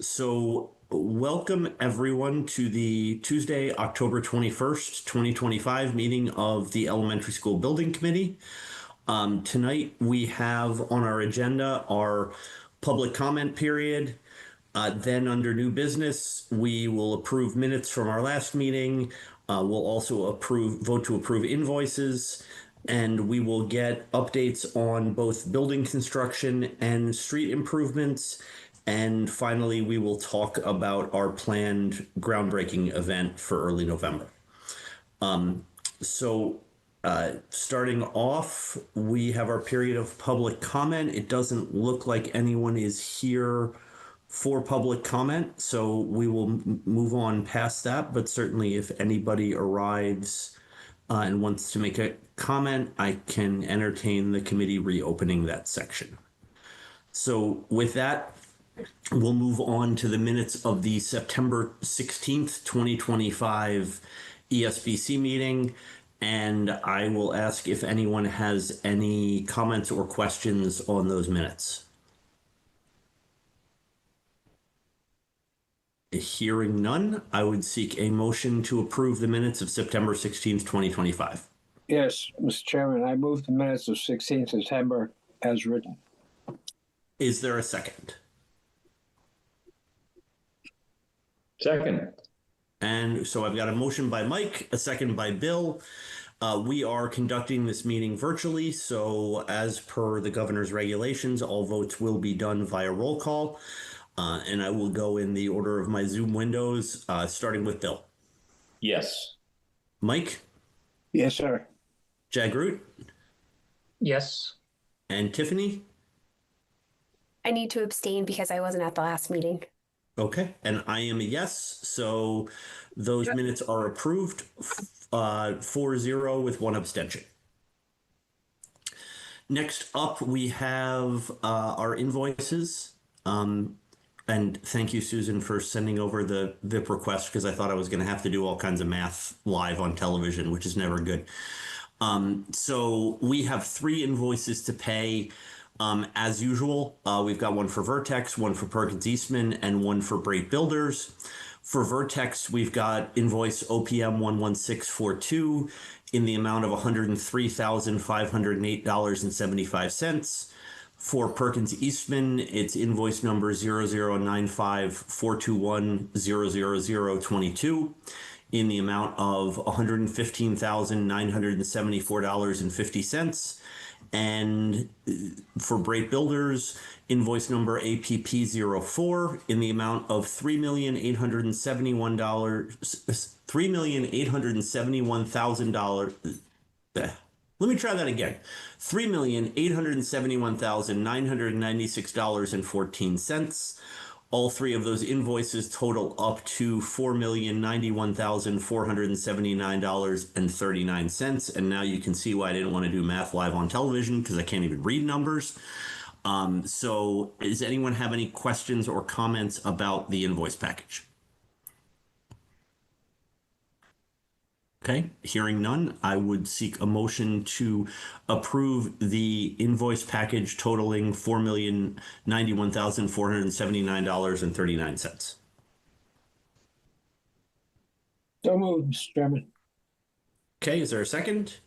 So welcome everyone to the Tuesday, October 21st, 2025 meeting of the Elementary School Building Committee. Tonight we have on our agenda our public comment period. Then under new business, we will approve minutes from our last meeting. We'll also vote to approve invoices, and we will get updates on both building construction and street improvements. And finally, we will talk about our planned groundbreaking event for early November. Starting off, we have our period of public comment. It doesn't look like anyone is here for public comment, so we will move on past that. But certainly if anybody arrives and wants to make a comment, I can entertain the committee reopening that section. So with that, we'll move on to the minutes of the September 16th, 2025 ESBC meeting. And I will ask if anyone has any comments or questions on those minutes. Hearing none, I would seek a motion to approve the minutes of September 16th, 2025. Yes, Mr. Chairman, I move the minutes of 16th September as written. Is there a second? Second. And so I've got a motion by Mike, a second by Bill. We are conducting this meeting virtually, so as per the governor's regulations, all votes will be done via roll call. And I will go in the order of my Zoom windows, starting with Bill. Yes. Mike? Yes, sir. Jagroot? Yes. And Tiffany? I need to abstain because I wasn't at the last meeting. Okay, and I am a yes, so those minutes are approved, 4-0 with one abstention. Next up, we have our invoices. And thank you, Susan, for sending over the VIP request, because I thought I was going to have to do all kinds of math live on television, which is never good. So we have 3 invoices to pay. As usual, we've got one for Vertex, one for Perkins Eastman, and one for Brate Builders. For Vertex, we've got invoice OPM 11642 in the amount of $103,508.75. For Perkins Eastman, it's invoice number 009542100022 in the amount of $115,974.50. And for Brate Builders, invoice number APP04 in the amount of $3,871,000. Let me try that again. $3,871,996.14. All 3 of those invoices total up to $4,091,479.39. And now you can see why I didn't want to do math live on television, because I can't even read numbers. So does anyone have any questions or comments about the invoice package? Okay, hearing none, I would seek a motion to approve the invoice package totaling $4,091,479.39. So moved, Mr. Chairman. Okay, is there a second?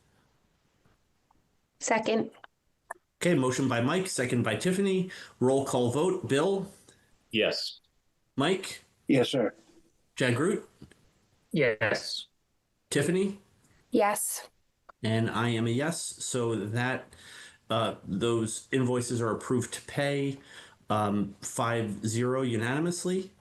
Second. Okay, motion by Mike, second by Tiffany. Roll call vote. Bill? Yes. Mike? Yes, sir. Jagroot? Yes. Tiffany? Yes. And I am a yes, so that those invoices are approved to pay 5-0 unanimously.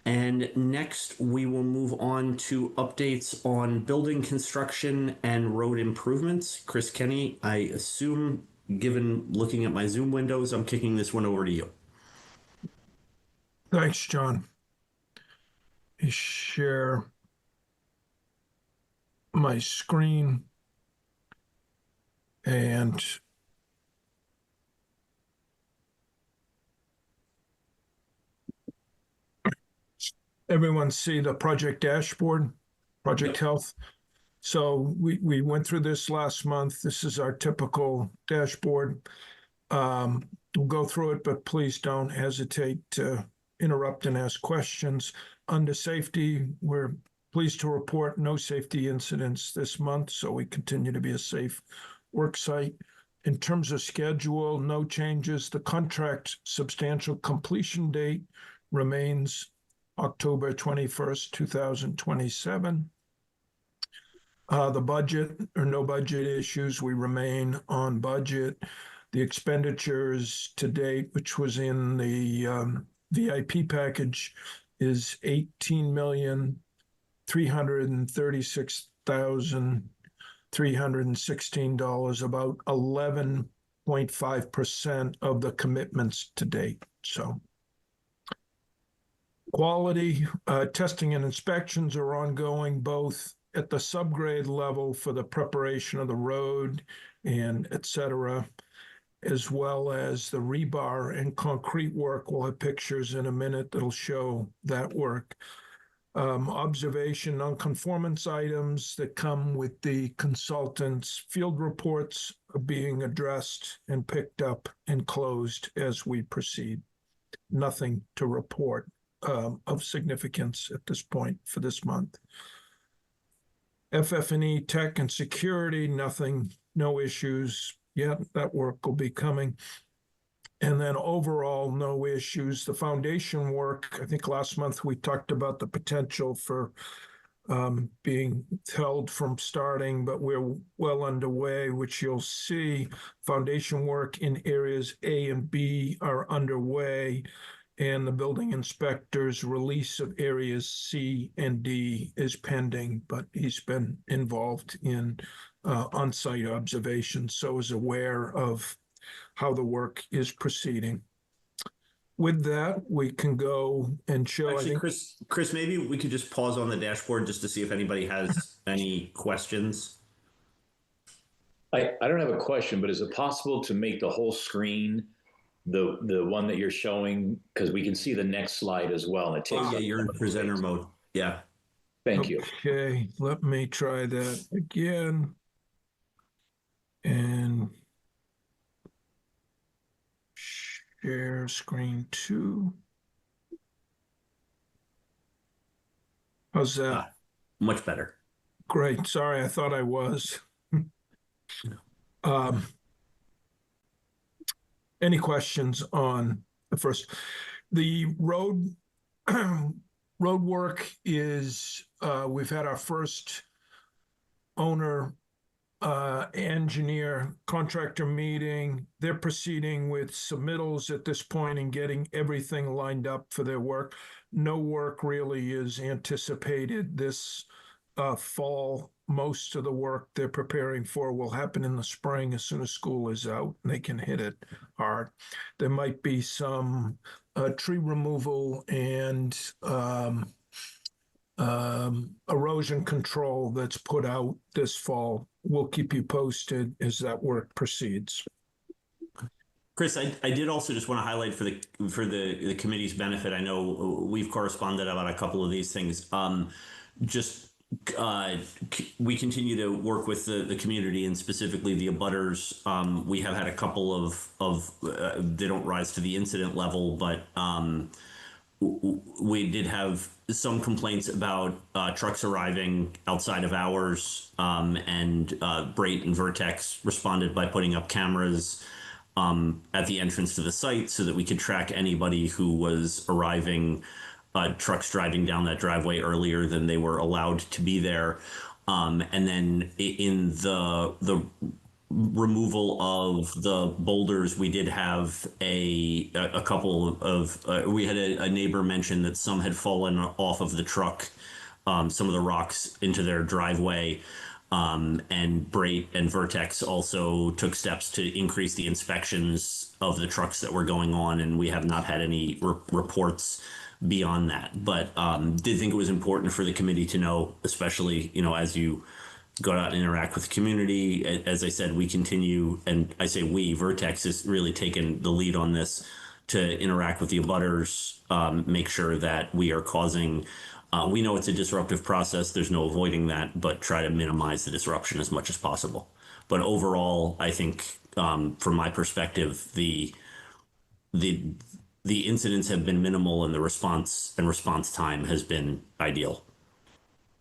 And next, we will move on to updates on building construction and road improvements. Chris Kenny, I assume, given looking at my Zoom windows, I'm kicking this one over to you. Thanks, John. Let me share my screen and everyone see the project dashboard, Project Health. So we went through this last month. This is our typical dashboard. We'll go through it, but please don't hesitate to interrupt and ask questions. Under safety, we're pleased to report no safety incidents this month, so we continue to be a safe work site. In terms of schedule, no changes. The contract substantial completion date remains October 21st, 2027. The budget or no budget issues, we remain on budget. The expenditures to date, which was in the VIP package, is $18,336,316, about 11.5% of the commitments to date. So quality testing and inspections are ongoing, both at the subgrade level for the preparation of the road and et cetera, as well as the rebar and concrete work. We'll have pictures in a minute that'll show that work. Observation non-conformance items that come with the consultant's field reports are being addressed and picked up and closed as we proceed. Nothing to report of significance at this point for this month. FF&E tech and security, nothing, no issues yet. That work will be coming. And then overall, no issues. The foundation work, I think last month we talked about the potential for being held from starting, but we're well underway, which you'll see. Foundation work in areas A and B are underway, and the building inspector's release of areas C and D is pending, but he's been involved in on-site observations, so is aware of how the work is proceeding. With that, we can go and show. Actually, Chris, maybe we could just pause on the dashboard just to see if anybody has any questions. I don't have a question, but is it possible to make the whole screen the one that you're showing? Because we can see the next slide as well. It takes Oh, yeah, you're in presenter mode. Yeah. Thank you. Okay, let me try that again. And share screen 2. How's that? Much better. Great. Sorry, I thought I was. Any questions on the first? The road work is, we've had our first owner engineer contractor meeting. They're proceeding with submittals at this point and getting everything lined up for their work. No work really is anticipated this fall. Most of the work they're preparing for will happen in the spring as soon as school is out and they can hit it hard. There might be some tree removal and erosion control that's put out this fall. We'll keep you posted as that work proceeds. Chris, I did also just want to highlight for the committee's benefit. I know we've corresponded about a couple of these things. We continue to work with the community and specifically the abutters. We have had a couple of they don't rise to the incident level, but we did have some complaints about trucks arriving outside of hours, and Brate and Vertex responded by putting up cameras at the entrance to the site so that we could track anybody who was arriving, trucks driving down that driveway earlier than they were allowed to be there. And then in the removal of the boulders, we did have a couple of we had a neighbor mention that some had fallen off of the truck, some of the rocks into their driveway, and Brate and Vertex also took steps to increase the inspections of the trucks that were going on, and we have not had any reports beyond that. But did think it was important for the committee to know, especially as you go out and interact with the community. As I said, we continue, and I say we, Vertex has really taken the lead on this to interact with the abutters, make sure that we are causing, we know it's a disruptive process, there's no avoiding that, but try to minimize the disruption as much as possible. But overall, I think from my perspective, the the the incidents have been minimal, and the response time has been ideal.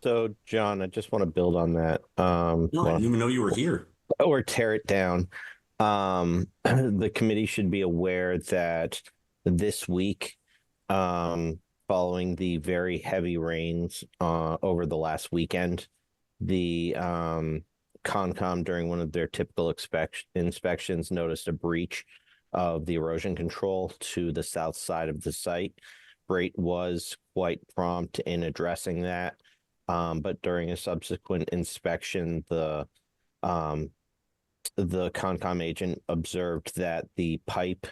So, John, I just want to build on that. No, I didn't even know you were here. Or tear it down. The committee should be aware that this week, following the very heavy rains over the last weekend, the Concom, during one of their typical inspections, noticed a breach of the erosion control to the south side of the site. Brate was quite prompt in addressing that, but during a subsequent inspection, the Concom agent observed that the pipe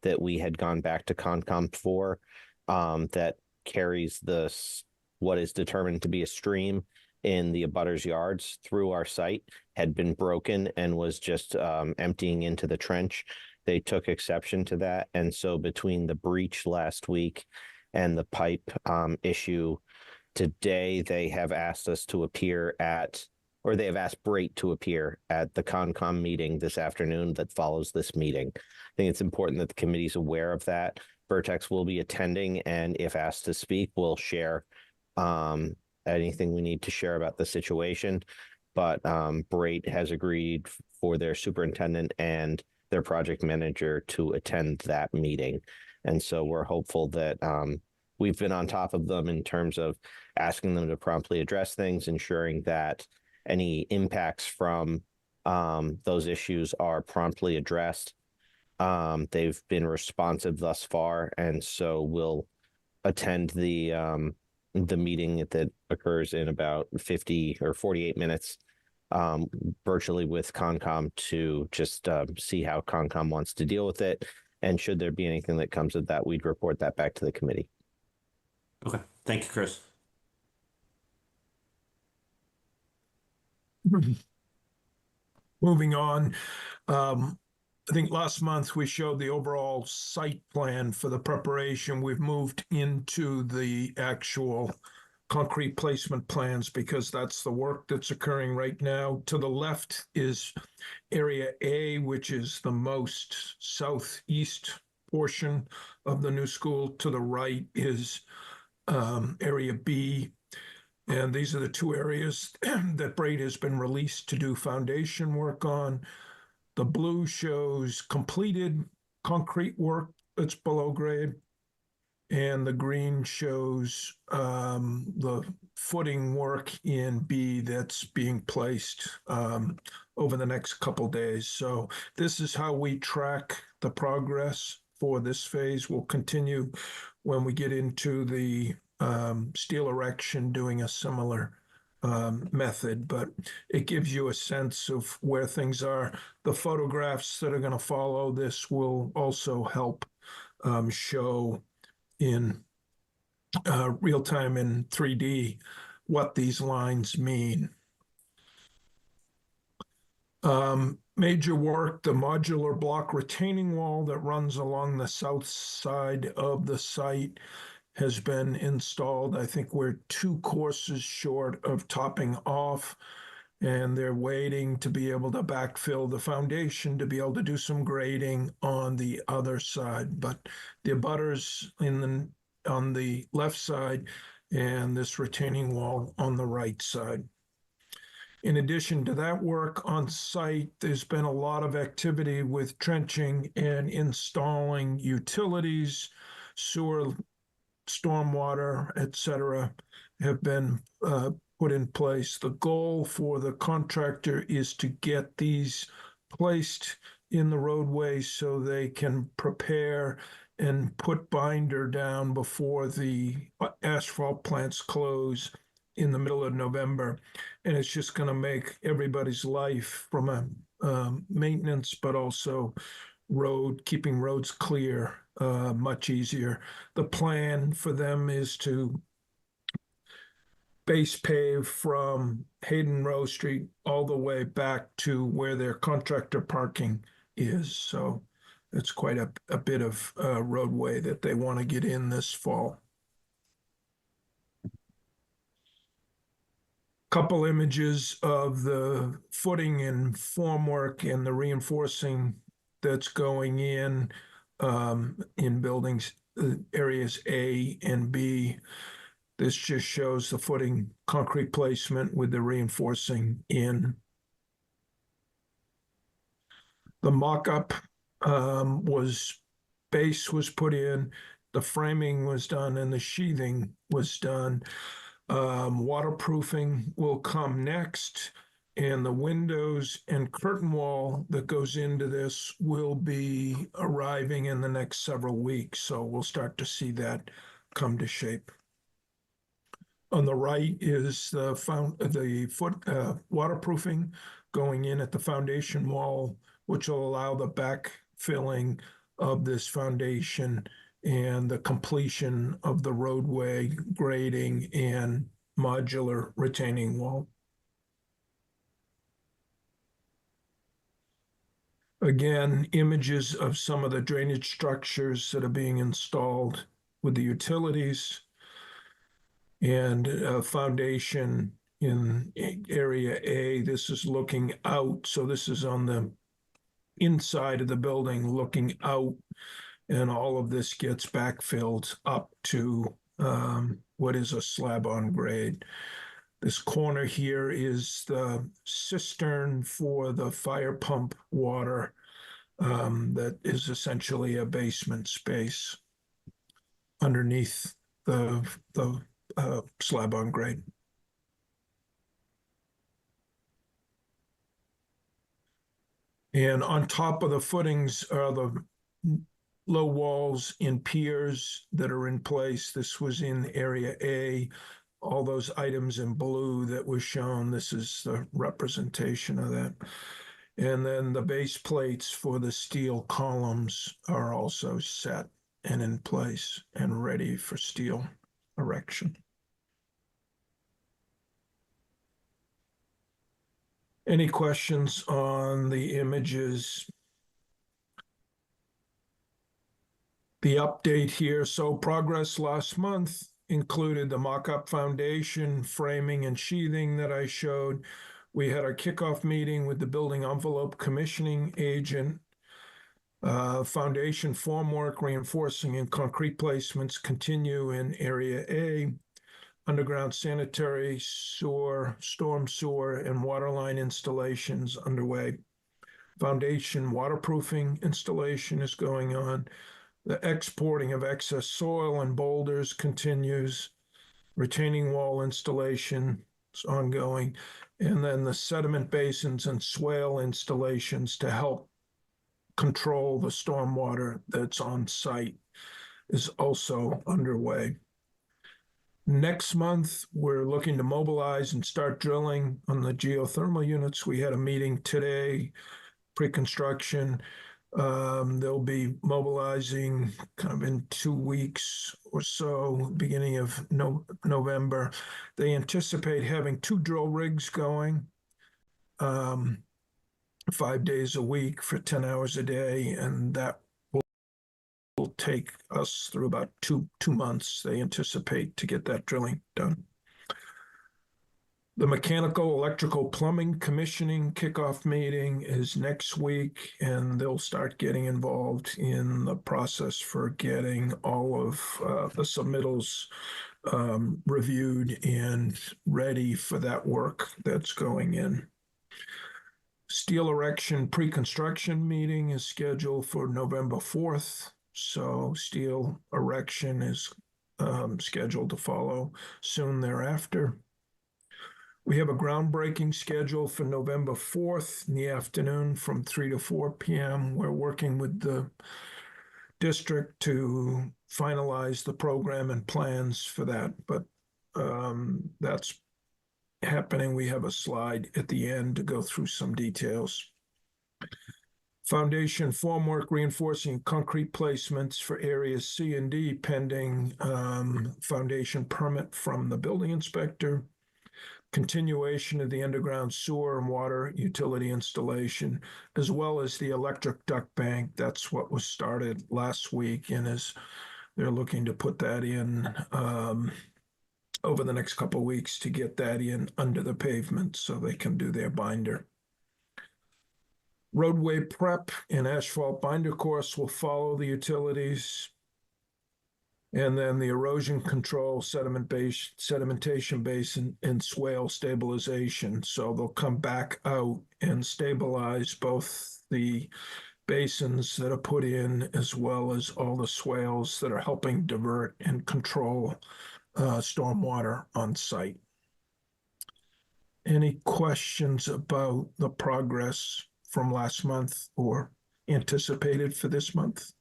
that we had gone back to Concom for, that carries what is determined to be a stream in the abutters' yards through our site, had been broken and was just emptying into the trench. They took exception to that, and so between the breach last week and the pipe issue today, they have asked us to appear at, or they have asked Brate to appear at the Concom meeting this afternoon that follows this meeting. I think it's important that the committee's aware of that. Vertex will be attending, and if asked to speak, we'll share anything we need to share about the situation. But Brate has agreed for their superintendent and their project manager to attend that meeting. And so we're hopeful that we've been on top of them in terms of asking them to promptly address things, ensuring that any impacts from those issues are promptly addressed. They've been responsive thus far, and so we'll attend the meeting that occurs in about 50 or 48 minutes virtually with Concom to just see how Concom wants to deal with it. And should there be anything that comes of that, we'd report that back to the committee. Okay. Thank you, Chris. Moving on, I think last month we showed the overall site plan for the preparation. We've moved into the actual concrete placement plans because that's the work that's occurring right now. To the left is Area A, which is the most southeast portion of the new school. To the right is Area B. And these are the two areas that Brate has been released to do foundation work on. The blue shows completed concrete work that's below grade. And the green shows the footing work in B that's being placed over the next couple days. So this is how we track the progress for this phase. We'll continue when we get into the steel erection, doing a similar method, but it gives you a sense of where things are. The photographs that are going to follow this will also help show in real time in 3D what these lines mean. Major work, the modular block retaining wall that runs along the south side of the site has been installed. I think we're 2 courses short of topping off, and they're waiting to be able to backfill the foundation to be able to do some grading on the other side. But the abutters on the left side and this retaining wall on the right side. In addition to that work on site, there's been a lot of activity with trenching and installing utilities, sewer, stormwater, etc., have been put in place. The goal for the contractor is to get these placed in the roadway so they can prepare and put binder down before the asphalt plants close in the middle of November. And it's just going to make everybody's life from a maintenance, but also keeping roads clear much easier. The plan for them is to base pave from Hayden Row Street all the way back to where their contractor parking is. So it's quite a bit of roadway that they want to get in this fall. Couple images of the footing and formwork and the reinforcing that's going in. in buildings, areas A and B. This just shows the footing concrete placement with the reinforcing in. The mock-up base was put in, the framing was done, and the sheathing was done. Waterproofing will come next, and the windows and curtain wall that goes into this will be arriving in the next several weeks. So we'll start to see that come to shape. On the right is the waterproofing going in at the foundation wall, which will allow the backfilling of this foundation and the completion of the roadway grading and modular retaining wall. Again, images of some of the drainage structures that are being installed with the utilities and a foundation in area A. This is looking out, so this is on the inside of the building looking out, and all of this gets backfilled up to what is a slab on grade. This corner here is the cistern for the fire pump water that is essentially a basement space underneath the slab on grade. And on top of the footings are the low walls and piers that are in place. This was in area A. All those items in blue that was shown, this is the representation of that. And then the base plates for the steel columns are also set and in place and ready for steel erection. Any questions on the images? The update here. So progress last month included the mock-up foundation, framing, and sheathing that I showed. We had our kickoff meeting with the building envelope commissioning agent. Foundation formwork, reinforcing, and concrete placements continue in area A. Underground sanitary sewer, storm sewer, and water line installations underway. Foundation waterproofing installation is going on. The exporting of excess soil and boulders continues. Retaining wall installation is ongoing. And then the sediment basins and swale installations to help control the stormwater that's on site is also underway. Next month, we're looking to mobilize and start drilling on the geothermal units. We had a meeting today, pre-construction. They'll be mobilizing kind of in 2 weeks or so, beginning of November. They anticipate having 2 drill rigs going 5 days a week for 10 hours a day, and that will take us through about two months. They anticipate to get that drilling done. The mechanical, electrical, plumbing commissioning kickoff meeting is next week, and they'll start getting involved in the process for getting all of the submittals reviewed and ready for that work that's going in. Steel erection pre-construction meeting is scheduled for November 4th. So steel erection is scheduled to follow soon thereafter. We have a groundbreaking schedule for November 4th in the afternoon from 3 to 4 p.m. We're working with the district to finalize the program and plans for that, but that's happening. We have a slide at the end to go through some details. Foundation formwork, reinforcing concrete placements for areas C and D pending foundation permit from the building inspector. Continuation of the underground sewer and water utility installation, as well as the electric duct bank. That's what was started last week, and they're looking to put that in over the next couple of weeks to get that in under the pavement so they can do their binder. Roadway prep and asphalt binder course will follow the utilities. And then the erosion control, sedimentation basin, and swale stabilization. So they'll come back out and stabilize both the basins that are put in as well as all the swales that are helping divert and control stormwater on site. Any questions about the progress from last month or anticipated for this month?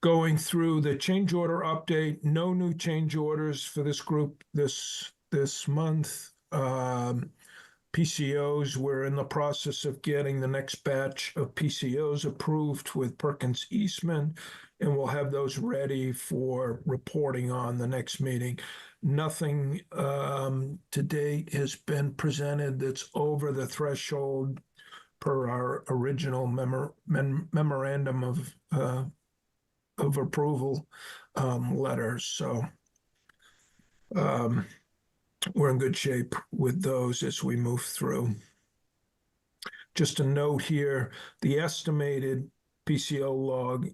Going through the change order update, no new change orders for this group this month. PCOs, we're in the process of getting the next batch of PCOs approved with Perkins Eastman, and we'll have those ready for reporting on the next meeting. Nothing to date has been presented that's over the threshold per our original memorandum of approval letters. So we're in good shape with those as we move through. Just a note here, the estimated PCO log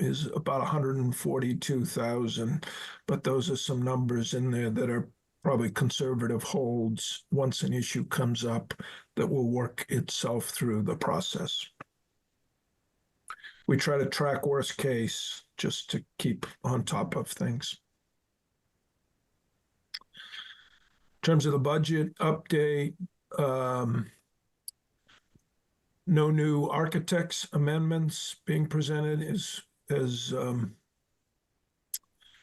is about 142,000, but those are some numbers in there that are probably conservative holds once an issue comes up that will work itself through the process. We try to track worst case just to keep on top of things. In terms of the budget update, no new architects amendments being presented. As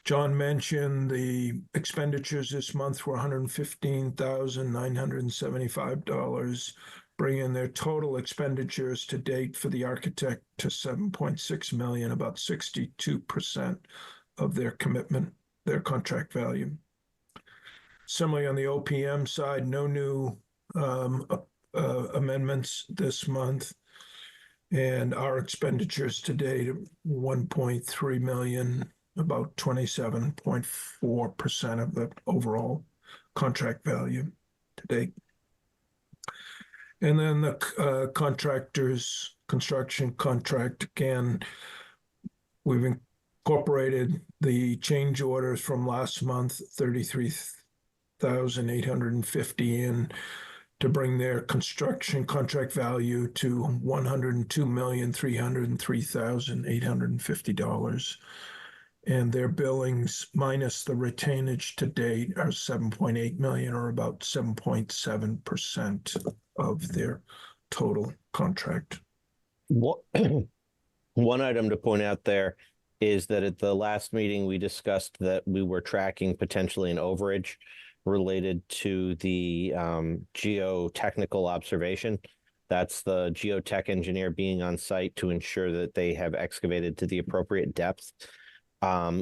John mentioned, the expenditures this month were $115,975, bringing their total expenditures to date for the architect to $7.6 million, about 62% of their commitment, their contract value. Similarly, on the OPM side, no new amendments this month, and our expenditures to date are $1.3 million, about 27.4% of the overall contract value to date. And then the contractor's construction contract, again, we've incorporated the change orders from last month, 33,850 in, to bring their construction contract value to $102,303,850. And their billings minus the retainage to date are $7.8 million, or about 7.7% of their total contract. One item to point out there is that at the last meeting, we discussed that we were tracking potentially an overage related to the geotechnical observation. That's the geotech engineer being on site to ensure that they have excavated to the appropriate depth.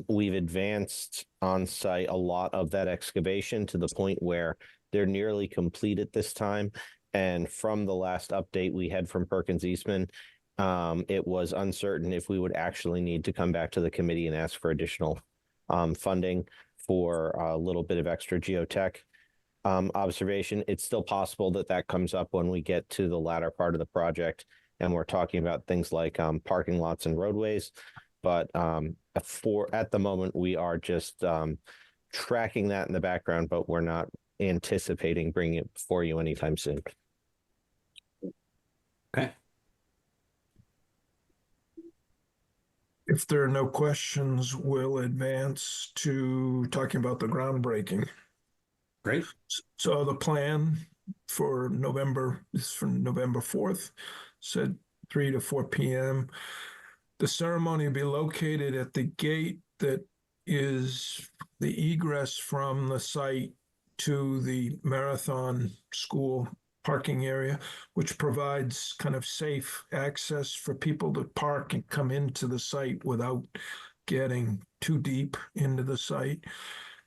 We've advanced on site a lot of that excavation to the point where they're nearly complete at this time. And from the last update we had from Perkins Eastman, it was uncertain if we would actually need to come back to the committee and ask for additional funding for a little bit of extra geotech observation. It's still possible that that comes up when we get to the latter part of the project and we're talking about things like parking lots and roadways. But at the moment, we are just tracking that in the background, but we're not anticipating bringing it for you anytime soon. Okay. If there are no questions, we'll advance to talking about the groundbreaking. Great. So the plan for November is from November 4th, said 3 to 4 p.m. The ceremony will be located at the gate that is the egress from the site to the Marathon School parking area, which provides kind of safe access for people to park and come into the site without getting too deep into the site.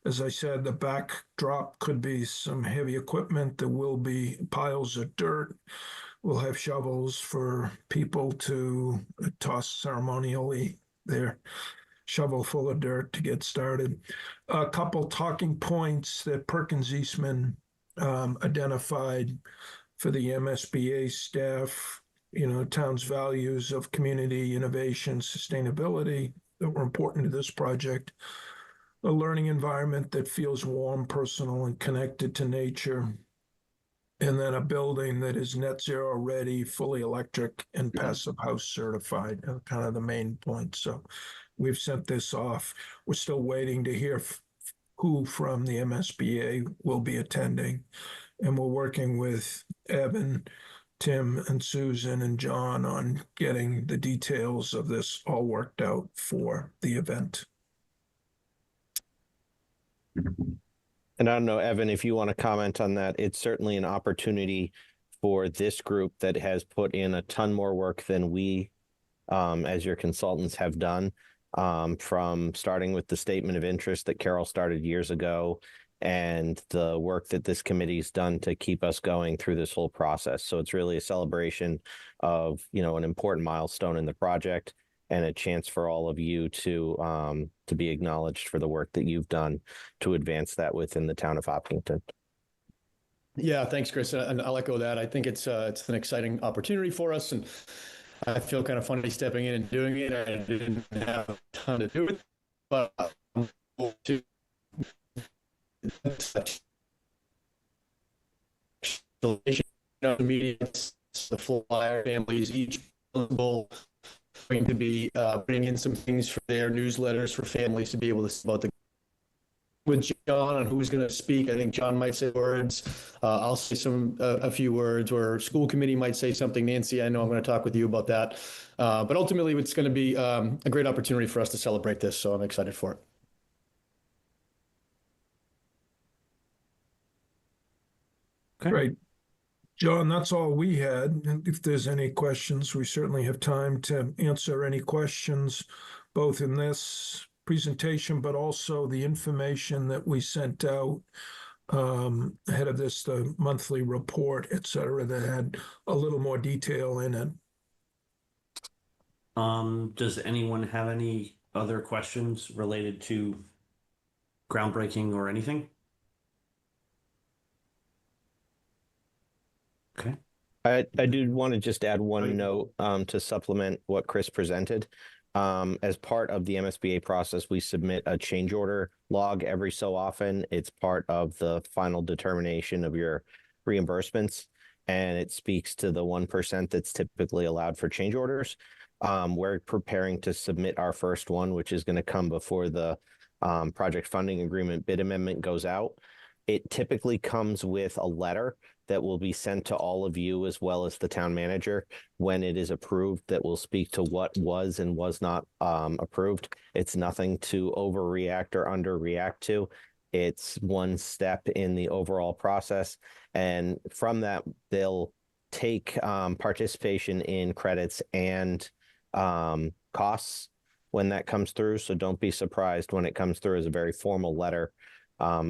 As I said, the backdrop could be some heavy equipment. There will be piles of dirt. We'll have shovels for people to toss ceremonially their shovel full of dirt to get started. A couple talking points that Perkins Eastman identified for the MSBA staff, town's values of community, innovation, sustainability that were important to this project. A learning environment that feels warm, personal, and connected to nature. And then a building that is net zero ready, fully electric, and passive house certified, are kind of the main points. So we've sent this off. We're still waiting to hear who from the MSBA will be attending. And we're working with Evan, Tim, and Susan and John on getting the details of this all worked out for the event. And I don't know, Evan, if you want to comment on that, it's certainly an opportunity for this group that has put in a ton more work than we, as your consultants, have done, from starting with the statement of interest that Carol started years ago and the work that this committee's done to keep us going through this whole process. So it's really a celebration of, an important milestone in the project and a chance for all of you to be acknowledged for the work that you've done to advance that within the town of Hopkinton. Yeah, thanks, Chris. And I'll echo that. I think it's an exciting opportunity for us, and I feel kind of funny stepping in and doing it. I didn't have a ton to do with it, but to the media, the flyer families, each going to be bringing in some things for their newsletters for families to be able to see about the with John on who's going to speak. I think John might say words. I'll say a few words, or school committee might say something. Nancy, I know I'm going to talk with you about that. But ultimately, it's going to be a great opportunity for us to celebrate this. So I'm excited for it. Okay. Great. John, that's all we had. And if there's any questions, we certainly have time to answer any questions, both in this presentation, but also the information that we sent out ahead of this, the monthly report, et cetera, that had a little more detail in it. Does anyone have any other questions related to groundbreaking or anything? Okay. I do want to just add one note to supplement what Chris presented. As part of the MSBA process, we submit a change order log every so often. It's part of the final determination of your reimbursements, and it speaks to the 1% that's typically allowed for change orders. We're preparing to submit our first one, which is going to come before the project funding agreement bid amendment goes out. It typically comes with a letter that will be sent to all of you as well as the town manager when it is approved, that will speak to what was and was not approved. It's nothing to overreact or underreact to. It's one step in the overall process. And from that, they'll take participation in credits and costs when that comes through. So don't be surprised when it comes through as a very formal letter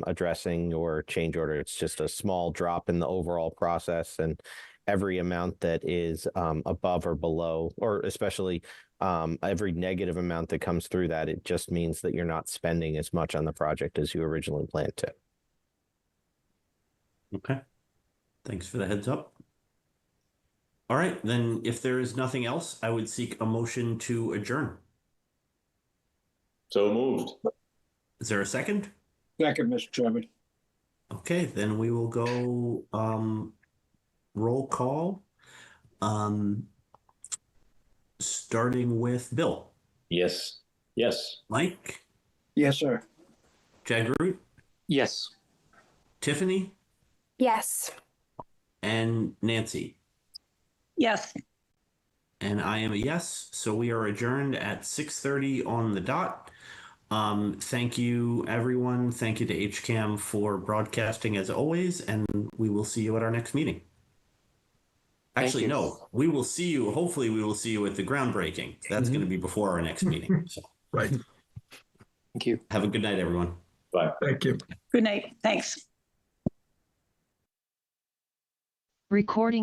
addressing your change order. It's just a small drop in the overall process, and every amount that is above or below, or especially every negative amount that comes through that, it just means that you're not spending as much on the project as you originally planned to. Okay. Thanks for the heads up. All right, then if there is nothing else, I would seek a motion to adjourn. So moved. Is there a second? Second, Mr. Chairman. Okay, then we will go roll call. Starting with Bill. Yes. Yes. Mike. Yes, sir. Jagruut. Yes. Tiffany. Yes. And Nancy. Yes. And I am a yes. So we are adjourned at 6:30 on the dot. Thank you, everyone. Thank you to HCAM for broadcasting as always, and we will see you at our next meeting. Actually, no, we will see you. Hopefully, we will see you at the groundbreaking. That's going to be before our next meeting. So, Right. Thank you. have a good night, everyone. Bye. Thank you. Good night. Thanks. Recording